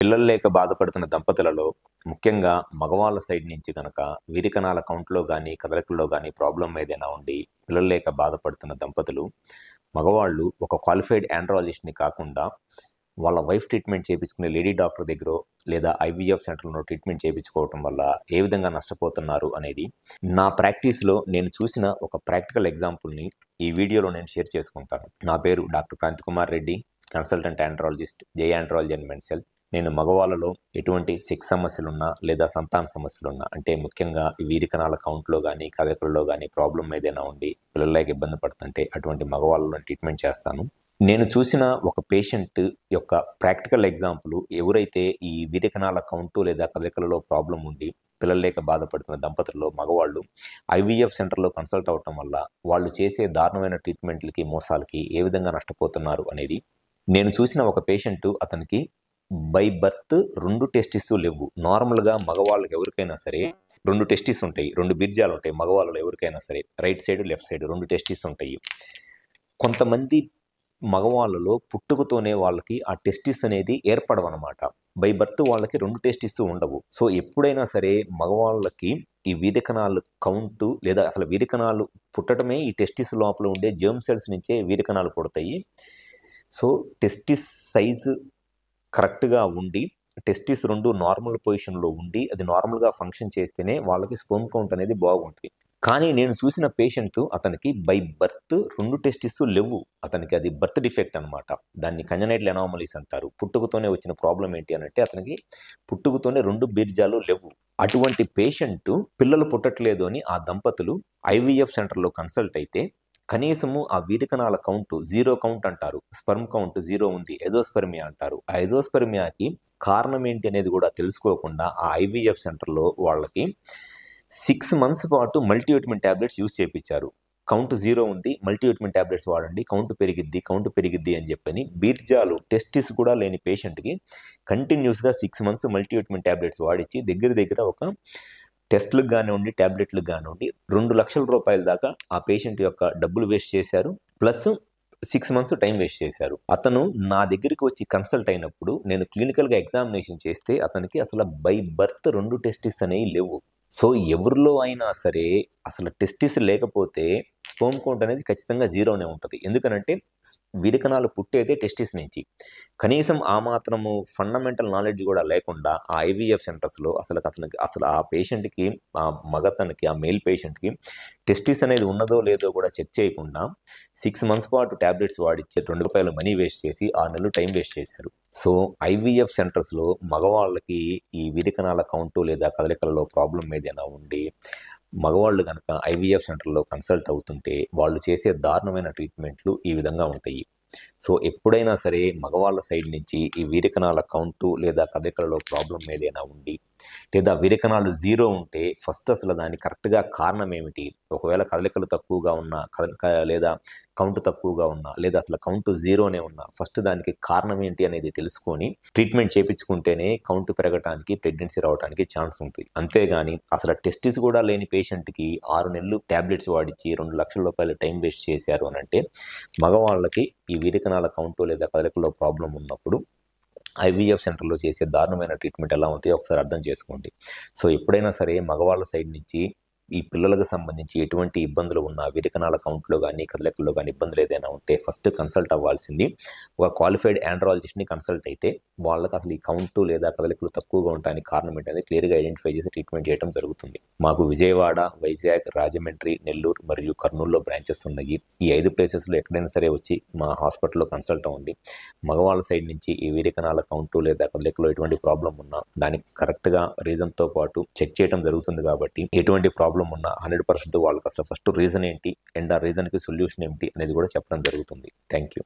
పిల్లలు లేక బాధపడుతున్న దంపతులలో ముఖ్యంగా మగవాళ్ళ సైడ్ నుంచి గనక వీరికణాల కౌంట్‌లో గాని, కదలికల్లో గాని ప్రాబ్లమ్ ఏదైనా ఉండి పిల్లలు లేక బాధపడుతున్న దంపతులు, మగవాళ్ళు ఒక క్వాలిఫైడ్ ఆండ్రాలజిస్ట్‌ని కాకుండా వాళ్ళ వైఫ్ ట్రీట్మెంట్ చేపించుకునే లేడీ డాక్టర్ దగ్గరో లేదా ఐవీఎఫ్ సెంటర్‌లోనో ట్రీట్మెంట్ చేపించుకోవటం వల్ల ఏ విధంగా నష్టపోతున్నారు అనేది నా ప్రాక్టీస్‌లో నేను చూసిన ఒక ప్రాక్టికల్ ఎగ్జాంపుల్‌ని ఈ వీడియోలో నేను షేర్ చేసుకుంటాను. నా పేరు doctor Kranthi Kumar Reddy, consultant andrologist, జై ఆండ్రాలజీ అండ్ మెన్స్ హెల్త్. నేను మగవాళ్ళలో ఎటువంటి సెక్స్ సమస్యలున్నా లేదా సంతాన సమస్యలున్నా అంటే ముఖ్యంగా ఈ వీరికణాల కౌంట్‌లో గాని, కదలికల్లో గాని ప్రాబ్లమ్ ఏదైనా ఉండి పిల్లలు లేక ఇబ్బంది పడుతుంటే అటువంటి మగవాళ్ళలో ట్రీట్మెంట్ చేస్తాను. నేను చూసిన ఒక పేషెంట్ యొక్క ప్రాక్టికల్ ఎగ్జాంపుల్ ఎవరైతే ఈ వీరికణాల కౌంటు లేదా కదలికలలో ప్రాబ్లం ఉండి పిల్లలు లేక బాధపడుతున్న దంపతుల్లో మగవాళ్ళు ఐవీఎఫ్ సెంటర్‌లో కన్సల్ట్ అవ్వటం వల్ల వాళ్ళు చేసే దారుణమైన ట్రీట్మెంట్‌లకి, మోసాలకి ఏ విధంగా నష్టపోతున్నారు అనేది నేను చూసిన ఒక పేషెంట్. అతనికి బై బర్త్ 2 టెస్టిస్ లెవ్వు. నార్మల్‌గా మగవాళ్ళకి ఎవరికైనా సరే 2 టెస్టిస్ ఉంటాయి. 2 బీర్జాలు ఉంటాయి మగవాళ్ళలో ఎవరికైనా సరే. Right side, left side 2 testis ఉంటాయి. కొంతమంది మగవాళ్ళలో పుట్టుకతోనే వాళ్ళకి ఆ టెస్టిస్ అనేది ఏర్పడవనమాట. బై బర్త్ వాళ్ళకి 2 టెస్టిస్ ఉండవు. సో, ఎప్పుడైనా సరే మగవాళ్ళకి ఈ వీరికణాలు కౌంటు లేదా అసలు వీరికణాలు పుట్టడమే ఈ టెస్టిస్ లోపల ఉండే జెర్మ్ సెల్స్ నుంచే వీరికణాలు పుడతాయి. సో, టెస్టిస్ సైజు కరెక్ట్‌గా ఉండి, టెస్టిస్ 2 నార్మల్ పొజిషన్‌లో ఉండి, అది నార్మల్‌గా ఫంక్షన్ చేస్తేనే వాళ్ళకి స్పెర్మ్ కౌంట్ అనేది బాగుంటది. కానీ నేను చూసిన పేషెంట్ అతనికి బై బర్త్ 2 టెస్టిస్ లెవ్వు. అతనికి అది బర్త్ డిఫెక్ట్ అనమాట. దాన్ని కంజనైటల్ అనామలీస్ అంటారు. పుట్టుకతోనే వచ్చిన ప్రాబ్లమ్ ఏంటి అనంటే అతనికి పుట్టుకతోనే 2 బీర్జాలు లెవ్వు. అటువంటి పేషెంట్ పిల్లలు పుట్టట్లేదు అని ఆ దంపతులు ఐవీఎఫ్ సెంటర్‌లో కన్సల్ట్ అయితే కనీసము ఆ వీరికణాల కౌంట్ 0 కౌంట్ అంటారు. స్పెర్మ్ కౌంట్ 0 ఉంది. ఎజోస్పెర్మియా అంటారు. ఆ ఎజోస్పెర్మియాకి కారణం ఏంటి అనేది కూడా తెలుసుకోకుండా ఆ ఐవీఎఫ్ సెంటర్‌లో వాళ్ళకి 6 మంత్స్ పాటు మల్టీవిటమిన్ టాబ్లెట్స్ యూజ్ చేపిచ్చారు. కౌంట్ 0 ఉంది. మల్టీవిటమిన్ టాబ్లెట్స్ వాడండి. కౌంట్ పెరిగిద్ది అని చెప్పని బీర్జాలు టెస్టిస్ కూడా లేని పేషెంట్‌కి కంటిన్యూస్‌గా 6 మంత్స్ మల్టీవిటమిన్ టాబ్లెట్స్ వాడిచ్చి దగ్గర ఒక టెస్ట్‌లకు గానివ్వండి, టాబ్లెట్‌లకు గానివ్వండి ₹2,00,000 దాకా ఆ పేషెంట్ యొక్క డబ్బులు వేస్ట్ చేశారు. ప్లస్ 6 మంత్స్ టైం వేస్ట్ చేశారు. అతను నా దగ్గరికి వచ్చి కన్సల్ట్ అయినప్పుడు నేను క్లినికల్‌గా ఎగ్జామినేషన్ చేస్తే అతనికి అసలు బై బర్త్ 2 టెస్టిస్ అనేవి లేవు. సో, ఎవరిలో అయినా సరే అసలు టెస్టిస్ లేకపోతే స్పెర్మ్ కౌంట్ అనేది ఖచ్చితంగా 0నే ఉంటది. ఎందుకనంటే వీరికణాలు పుట్టేదే టెస్టిస్ నుంచి. కనీసం ఆ మాత్రము ఫండమెంటల్ నాలెడ్జ్ కూడా లేకుండా ఆ ఐవీఎఫ్ సెంటర్స్‌లో అసలు ఆ పేషెంట్‌కి, ఆ మగతనికి, ఆ మేల్ పేషెంట్‌కి టెస్టిస్ అనేది ఉన్నదో లేదో కూడా చెక్ చేయకుండా 6 మంత్స్ పాటు టాబ్లెట్స్ వాడిచ్చి ₹2 మనీ వేస్ట్ చేసి 6 నెలలు టైం వేస్ట్ చేశారు. సో, ఐవీఎఫ్ సెంటర్స్‌లో మగవాళ్ళకి ఈ వీరికణాల కౌంటు లేదా కదలికలలో ప్రాబ్లమ్ ఏదైనా ఉండి మగవాళ్ళు గనక ఐవీఎఫ్ సెంటర్‌లో కన్సల్ట్ అవుతుంటే వాళ్ళు చేసే దారుణమైన ట్రీట్మెంట్‌లు ఈ విధంగా ఉంటాయి. సో, ఎప్పుడైనా సరే మగవాళ్ళ సైడ్ నుంచి ఈ వీరికణాల కౌంటు లేదా కదలికలలో ప్రాబ్లమ్ ఏదైనా ఉండి లేదా వీరికణాలు 0 ఉంటే ఫస్ట్ అసలు దానికి కరెక్ట్‌గా కారణం ఏమిటి? ఒకవేళ కదలికలు తక్కువగా ఉన్నా లేదా కౌంట్ తక్కువగా ఉన్నా లేదా అసలు కౌంట్ 0నే ఉన్నా ఫస్ట్ దానికి కారణం ఏంటి అనేది తెలుసుకొని ట్రీట్మెంట్ చేపించుకుంటేనే కౌంట్ పెరగటానికి, ప్రెగ్నెన్సీ రావడానికి ఛాన్స్ ఉంటుంది. అంతేగాని అసలు టెస్టిస్ కూడా లేని పేషెంట్‌కి 6 నెలలు టాబ్లెట్స్ వాడిచ్చి ₹2,00,000 టైం వేస్ట్ చేశారు అనంటే మగవాళ్ళకి ఈ వీరికణాల కౌంటు లేదా కదలికలో ప్రాబ్లమ్ ఉన్నప్పుడు ఐవీఎఫ్ సెంటర్‌లో చేసే దారుణమైన ట్రీట్మెంట్ ఎలా ఉంటాయో ఒకసారి అర్థం చేసుకోండి. సో, ఎప్పుడైనా సరే మగవాళ్ళ సైడ్ నుంచి ఈ పిల్లలకు సంబంధించి ఎటువంటి ఇబ్బందులు ఉన్నా వీరికణాల కౌంట్‌లో గాని, కదలికల్లో గాని ఇబ్బందులు ఏదైనా ఉంటే ఫస్ట్ కన్సల్ట్ అవ్వాల్సింది ఒక క్వాలిఫైడ్ ఆండ్రాలజిస్ట్‌ని కన్సల్ట్ అయితే వాళ్ళకి అసలు ఈ కౌంటు లేదా కదలికలు తక్కువగా ఉండడానికి కారణం ఏంటనేది క్లియర్‌గా ఐడెంటిఫై చేసి ట్రీట్మెంట్ చేయడం జరుగుతుంది. మాకు విజయవాడ, వైజాగ్, రాజమండ్రి, నెల్లూరు మరియు కర్నూలులో బ్రాంచెస్ ఉన్నాయి. ఈ 5 ప్లేసెస్‌లో ఎక్కడైనా సరే వచ్చి మా హాస్పిటల్‌లో కన్సల్ట్ అవ్వండి. మగవాళ్ళ సైడ్ నుంచి ఈ వీరికణాల కౌంటు లేదా కదలికలో ఎటువంటి ప్రాబ్లమ్ ఉన్నా దానికి కరెక్ట్‌గా రీజన్‌తో పాటు చెక్ చేయడం జరుగుతుంది కాబట్టి ఎటువంటి ప్రాబ్లమ్ ఉన్నా 100% వాళ్ళకి అసలు ఫస్ట్ రీజన్ ఏంటి అండ్ ఆ రీజన్‌కి సొల్యూషన్ ఏమిటి అనేది కూడా చెప్పడం జరుగుతుంది. Thank you.